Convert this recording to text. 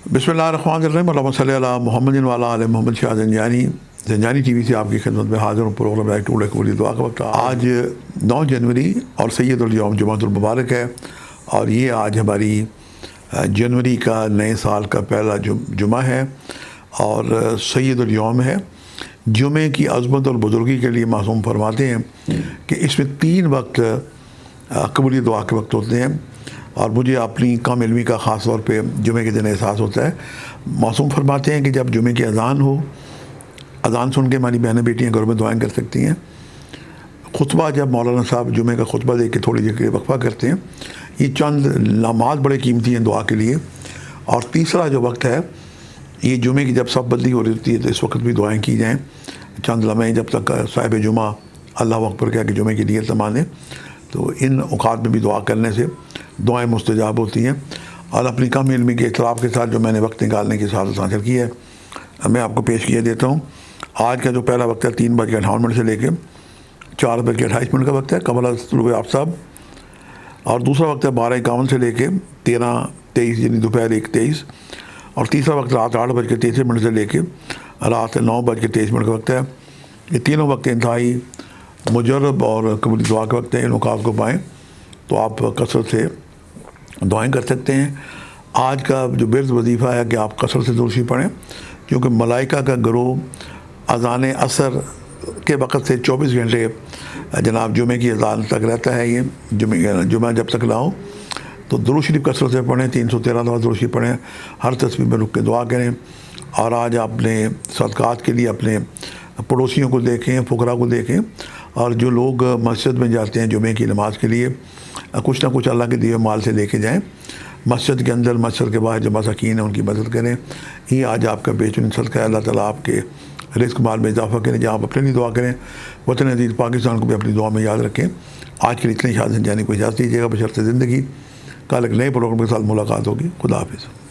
बिस्मिल्लाहिर्रहमानिर्रहीम अल्लाहुम्मा सल्ली अला मुहम्मदिन व अला आलि मोहम्मद। शाह ज़ंजानी टीवी से आपकी खिदमत में हाज़िर हूँ। प्रोग्राम लाइक टू कबूली दुआ का वक्त। आज 9 जनवरी और सैयदुल यौम जुमातुल मुबारक है, और ये आज हमारी जनवरी का नए साल का पहला जुमा है और सैयदुल यौम है। जुमे की अज़मत और बुज़ुर्गी के लिए मासूम फरमाते हैं कि इसमें 3 वक्त कबूली दुआ के वक्त होते हैं, और मुझे अपनी कम इल्मी का ख़ास तौर पे जुमे के दिन एहसास होता है। मासूम फरमाते हैं कि जब जुमे की अज़ान हो, अज़ान सुन के हमारी बहनें बेटियाँ घरों में दुआएं कर सकती हैं। खुतबा जब मौलाना साहब जुमे का खुतबा दे के थोड़ी देर के लिए वक्फ़ा करते हैं, ये चंद नमाज बड़े कीमती हैं दुआ के लिए। और तीसरा जो वक्त है, ये जुमे की जब सब बदली हो रही होती है तो इस वक्त भी दुआएँ की जाएँ। चंद लम्हे जब तक साहिब जुमा अल्लाह अकबर कह के जुमे की नीयत माने, तो इन औक़ात में भी दुआ करने से दुआएं मुस्तजाब होती हैं। और अपनी कम इल्मी के इतराफ़ के साथ जो मैंने वक्त निकालने की सआदत हासिल की है, मैं आपको पेश किए देता हूँ। आज का जो पहला वक्त है 3:58 से लेके 4:28 का वक्त है कबल तुलूए आफ्ताब, और दूसरा वक्त है 12:51 से लेके 13:23 यानी दोपहर 1:23, और तीसरा वक्त रात 8:23 से लेके रात 9:23 का वक्त है। ये तीनों वक्त इंतहाई मुजर्रब और कबूली दुआ के वक्त हैं। इन औक़ात को पाएँ तो आप कसरत से दुआएं कर सकते हैं। आज का जो बिर्ज़ वजीफ़ा है कि आप कसरत से दुरूद पढ़ें, क्योंकि मलाइका का गिरोह अज़ान असर के वक़्त से 24 घंटे जनाब जुमे की अज़ान तक रहता है। ये जुमा जब तक ना हो तो दुरूद शरीफ कसरत से पढ़ें, 313 दफ़ा दुरूद शरीफ पढ़ें, हर तस्बीह में रुक के दुआ करें। और आज अपने सदक़ात के लिए अपने पड़ोसियों को देखें, फ़ुक़रा को देखें, और जो लोग मस्जिद में जाते हैं जुमे की नमाज के लिए, कुछ ना कुछ अल्लाह के दिए माल से लेके जाएं। मस्जिद के अंदर, मस्जिद के बाहर जो मसाकीन हैं उनकी मदद करें। ये आज आपका बेहतरीन सदका है। अल्लाह ताला आपके रिज़्क़ माल में इजाफ़ा करें। जहाँ आप अपने लिए दुआ करें, वतन अज़ीज़ पाकिस्तान को भी अपनी दुआ में याद रखें। आज के लिए इतने शाह ज़ंजानी को इजाज़त दीजिएगा। बशर्ते ज़िंदगी। कल एक नए प्रोग्राम के साथ मुलाकात होगी। खुदा हाफ़िज़।